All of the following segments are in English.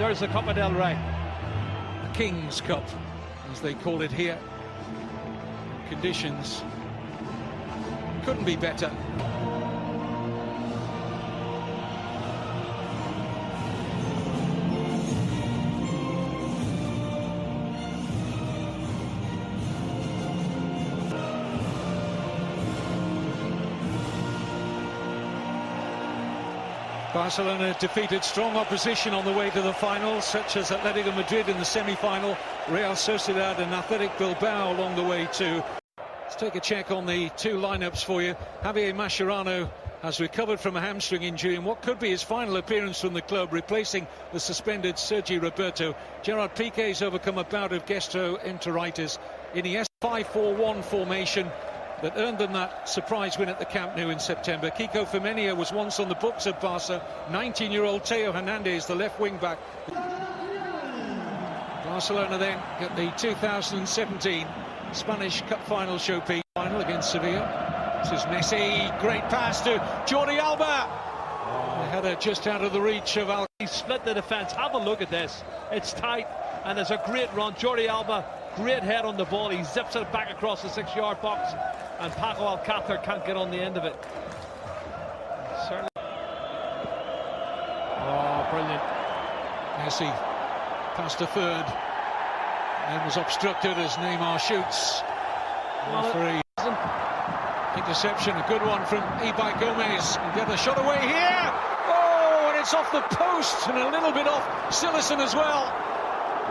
There's the Copa del Rey. The King's Cup, as they call it here. Conditions couldn't be better. Barcelona defeated strong opposition on the way to the final, such as Atletico Madrid in the semi-final, Real Sociedad and Athletic Bilbao along the way too. Let's take a check on the two lineups for you. Javier Mascherano has recovered from a hamstring injury in what could be his final appearance from the club, replacing the suspended Sergi Roberto. Gerard Piqué's overcome a bout of gastroenteritis in the 5-4-1 formation that earned them that surprise win at the Camp Nou in September. Kiko Femenia was once on the books of Barca. 19-year-old Teo Hernandez, the left wing-back. Barcelona then get the 2017 Spanish Cup final showpiece. Final against Sevilla. This is Messi. Great pass to Jordi Alba. The header just out of the reach of Alba. He split the defence. Have a look at this. It's tight, and there's a great run. Jordi Alba, great head on the ball. He zips it back across the 6-yard box, and Paco Alcácer can't get on the end of it. Certainly. Oh, brilliant. Messi past a third and was obstructed as Neymar shoots. Referee. Interception, a good one from Ibai Gomez. And get a shot away here. Oh, and it's off the post and a little bit off Sillerson as well.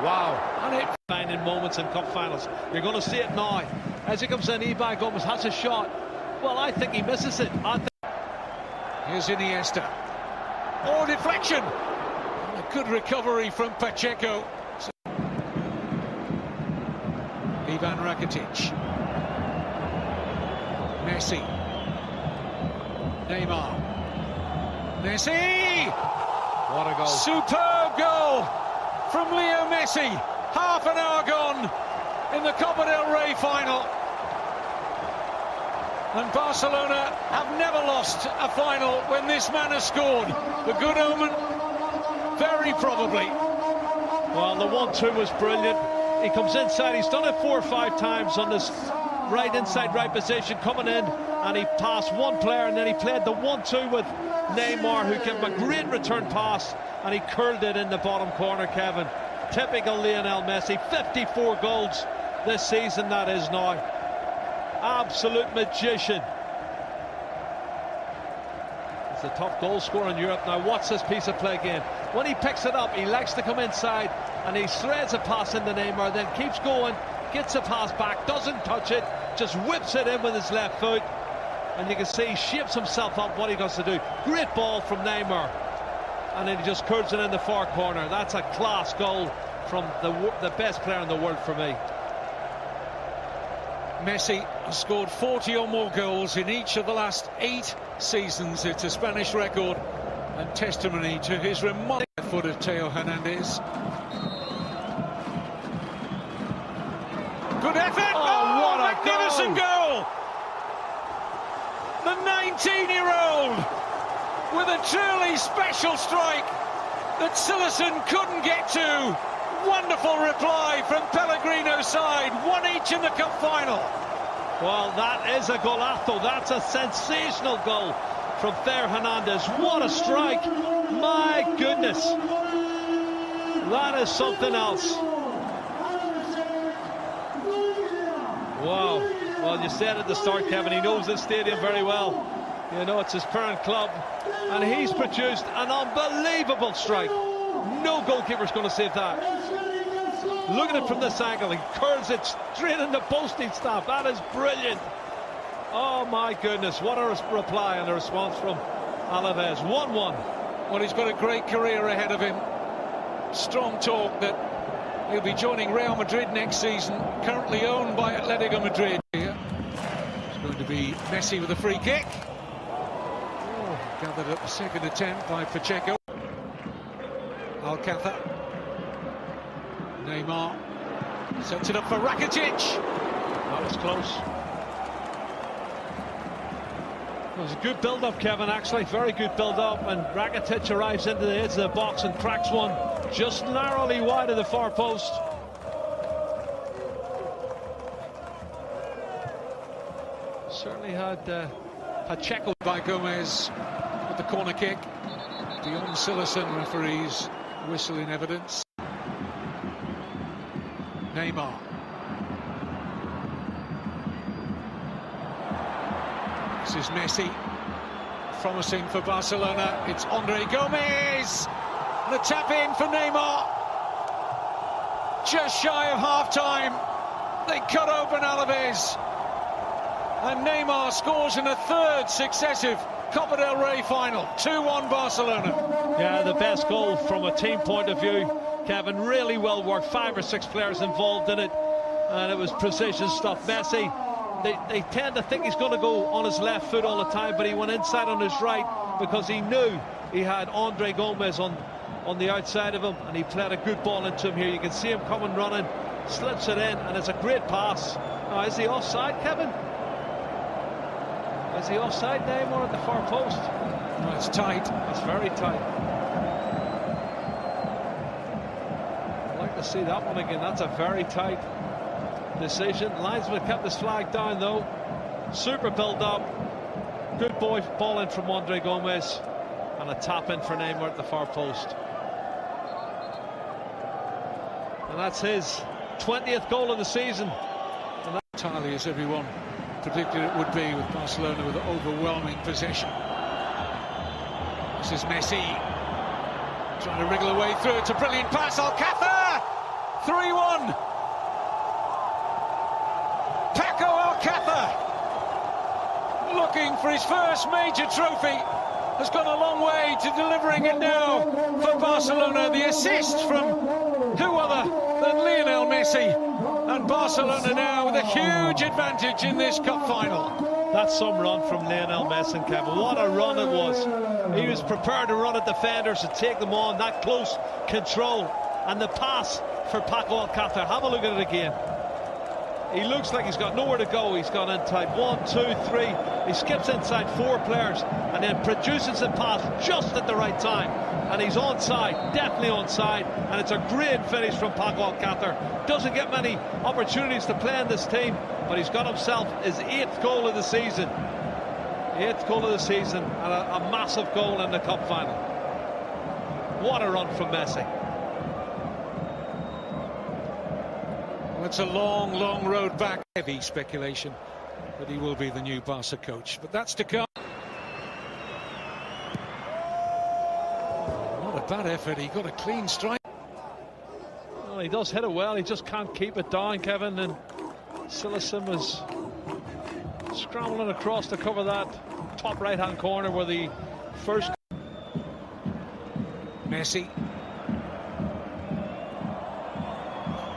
Wow. And it finding moments in cup finals. You're going to see it now. As he comes in, Ibai Gomez has a shot. Well, I think he misses it. Here's Iniesta. Oh, deflection. And a good recovery from Pacheco. Ivan Rakitic. Messi. Neymar. Messi! What a goal. Superb goal from Leo Messi. Half an hour gone in the Copa del Rey final. And Barcelona have never lost a final when this man has scored. The good omen, very probably. Well, the 1-2 was brilliant. He comes inside. He's done it 4 or 5 times on this right inside right position, coming in, and he passed one player, and then he played the 1-2 with Neymar, who gave him a great return pass, and he curled it in the bottom corner, Kevin. Typical Lionel Messi. 54 goals this season, that is now. Absolute magician. He's the top goal scorer in Europe. Now watch this piece of play again. When he picks it up, he likes to come inside, and he threads a pass into Neymar, then keeps going, gets a pass back, doesn't touch it, just whips it in with his left foot, and you can see he shapes himself up what he wants to do. Great ball from Neymar, and then he just curves it in the far corner. That's a class goal from the best player in the world for me. Messi has scored 40 or more goals in each of the last 8 seasons. It's a Spanish record and testimony to his remarkable foot of Teo Hernandez. Good effort! Oh, what a magnificent goal! The 19-year-old with a truly special strike that Sillerson couldn't get to. Wonderful reply from Pellegrino's side. 1 each in the cup final. Well, that is a golazo. That's a sensational goal from Teo Hernandez. What a strike! My goodness, that is something else. Wow. Well, you said at the start, Kevin, he knows this stadium very well. You know, it's his parent club, and he's produced an unbelievable strike. No goalkeeper's going to save that. Look at it from this angle. He curls it straight in the posting stamp. That is brilliant. Oh my goodness, what a reply and a response from Alaves. 1-1. Well, he's got a great career ahead of him. Strong talk that he'll be joining Real Madrid next season, currently owned by Atletico Madrid. Here it's going to be Messi with a free kick. Oh, gathered up the second attempt by Pacheco. Alcácer. Neymar sets it up for Rakitic. That was close. It was a good build-up, Kevin, actually. Very good build-up, and Rakitic arrives into the edge of the box and cracks one. just narrowly wide of the far post. Certainly had Pacheco by Gomez with the corner kick. Dion Sillerson referees whistle in evidence. Neymar. This is Messi. Promising for Barcelona. It's Andre Gomez. The tap in for Neymar. Just shy of half-time. They cut open Alaves. And Neymar scores in a third successive Copa del Rey final. 2-1 Barcelona. Yeah, the best goal from a team point of view, Kevin. Really well worked. 5 or 6 players involved in it. And it was precision stuff. Messi, they tend to think he's going to go on his left foot all the time, but he went inside on his right because he knew he had Andre Gomez on the outside of him, and he played a good ball into him here. You can see him coming running, slips it in, and it's a great pass. Now, is he offside, Kevin? Is he offside, Neymar, at the far post? No, it's tight. It's very tight. I'd like to see that one again. That's a very tight decision. Linesman kept his flag down, though. Super build-up. Good ball in from Andre Gomez, and a tap in for Neymar at the far post. And that's his 20th goal of the season. And that entirely as everyone predicted it would be, with Barcelona with overwhelming possession. This is Messi trying to wriggle away through. It's a brilliant pass. Alcácer! 3-1. Paco Alcácer, looking for his first major trophy, has gone a long way to delivering it now for Barcelona. The assist from who other than Lionel Messi, and Barcelona now with a huge advantage in this cup final. That's some run from Lionel Messi, Kevin. What a run it was. He was prepared to run at defenders and take them on. That close control, and the pass for Paco Alcácer. Have a look at it again. He looks like he's got nowhere to go. He's gone inside 1, 2, 3. He skips inside 4 players and then produces the pass just at the right time. And he's onside, definitely onside. And it's a great finish from Paco Alcácer. Doesn't get many opportunities to play in this team, but he's got himself his 8th goal of the season. 8th goal of the season, and a massive goal in the cup final. What a run from Messi. Well, it's a long, long road back. Heavy speculation that he will be the new Barca coach, but that's to come. Not a bad effort. He got a clean strike. Well, he does hit it well. He just can't keep it down, Kevin. And Sillerson was scrambling across to cover that top right-hand corner where the first. Messi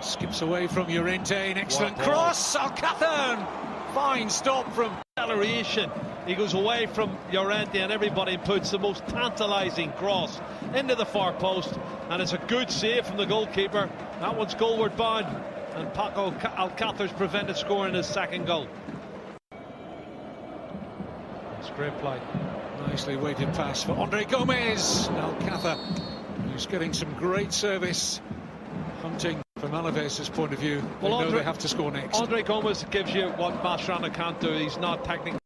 skips away from Llorente, an excellent cross. Alcácer, fine stop from acceleration. He goes away from Llorente and everybody puts the most tantalising cross into the far post, and it's a good save from the goalkeeper. That one's goalward bound, and Paco Alcácer's prevented scoring his 2nd goal. It's great play. Nicely weighted pass for Andre Gomez. Alcácer, who's getting some great service, hunting. From Alaves' point of view, they know they have to score next. Andre Gomez gives you what Barcelona can't do. He's not technical.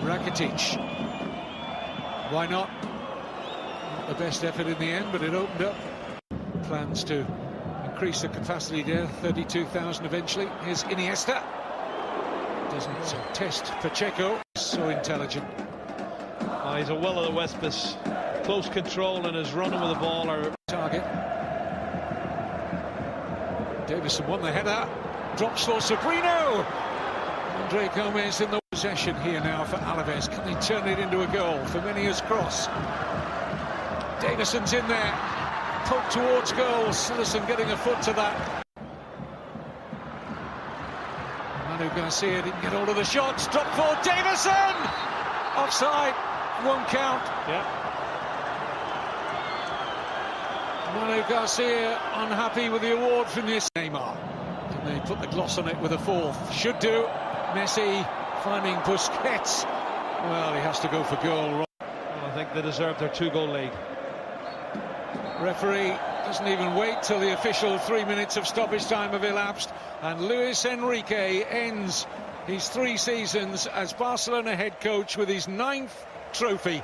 Rakitic. Why not? Not the best effort in the end, but it opened up. Plans to increase the capacity there, 32,000 eventually. Here's Iniesta. Doesn't test Pacheco. So intelligent. He's a will-o'-the-wisp. Close control and his running with the ball are target. Davison won the header. Drops for Sabrino. Andre Gomez in the possession here now for Alaves. Can they turn it into a goal? Firminia's cross. Davison's in there. Poke towards goal. Sillerson getting a foot to that. Manu Garcia didn't get all of the shots. Drop for Davison. Offside. Won't count. Yeah. Manu Garcia unhappy with the award from this. Neymar. Can they put the gloss on it with a 4th? Should do. Messi finding Busquets. Well, he has to go for goal. Well, I think they deserve their 2-goal lead. Referee doesn't even wait till the official 3 minutes of stoppage time have elapsed, and Luis Enrique ends his 3 seasons as Barcelona head coach with his 9th trophy.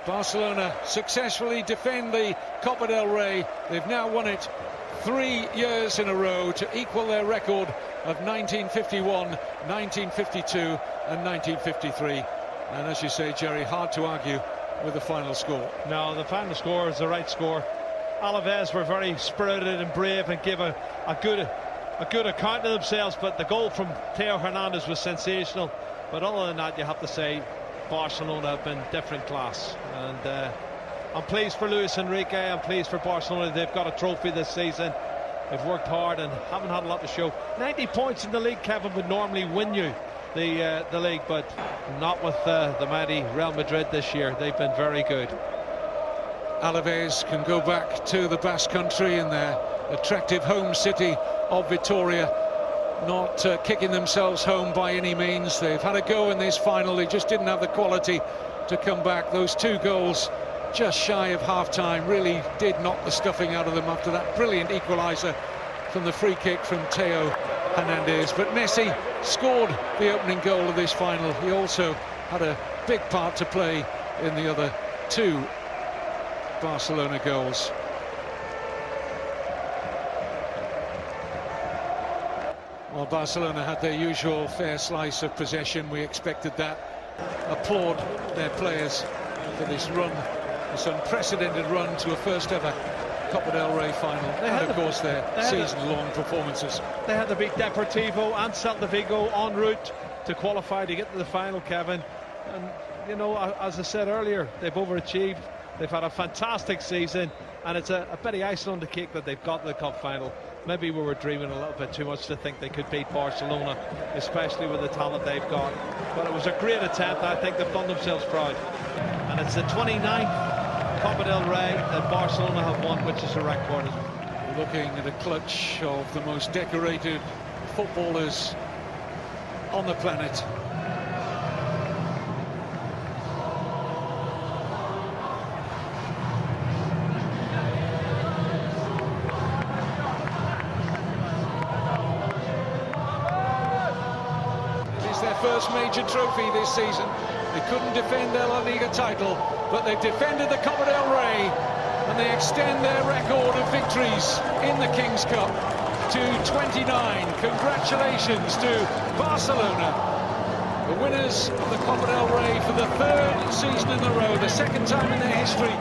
Barcelona successfully defend the Copa del Rey. They've now won it 3 years in a row to equal their record of 1951, 1952 and 1953. And as you say, Jerry, hard to argue with the final score. No, the final score is the right score. Alaves were very spirited and brave and gave a good account of themselves, but the goal from Theo Hernandez was sensational. But other than that, you have to say Barcelona have been different class, and I'm pleased for Luis Enrique. I'm pleased for Barcelona. They've got a trophy this season. They've worked hard and haven't had a lot to show. 90 points in the league, Kevin, would normally win you the league, but not with the mighty Real Madrid this year. They've been very good. Alaves can go back to the Basque Country in their attractive home city of Vitoria, not kicking themselves home by any means. They've had a go in this final. They just didn't have the quality to come back. Those 2 goals just shy of half-time really did knock the stuffing out of them after that brilliant equaliser from the free kick from Theo Hernandez. But Messi scored the opening goal of this final. He also had a big part to play in the other 2 Barcelona goals. Well, Barcelona had their usual fair slice of possession. We expected that. Applaud their players for this run, this unprecedented run to a first ever Copa del Rey final, and of course their season-long performances. They had to beat Deportivo and Celta Vigo en route to qualify to get to the final, Kevin. And you know, as I said earlier, they've overachieved. They've had a fantastic season, and it's a bit of icing on the cake that they've got to the cup final. Maybe we were dreaming a little bit too much to think they could beat Barcelona, especially with the talent they've got. But it was a great attempt. I think they've done themselves proud. And it's the 29th Copa del Rey that Barcelona have won, which is a record. We're looking at a clutch of the most decorated footballers on the planet. First major trophy this season. They couldn't defend their La Liga title, but they've defended the Copa del Rey, and they extend their record of victories in the King's Cup to 29. Congratulations to Barcelona, the winners of the Copa del Rey for the 3rd season in a row, the 2nd time in their history.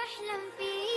بحلم فيه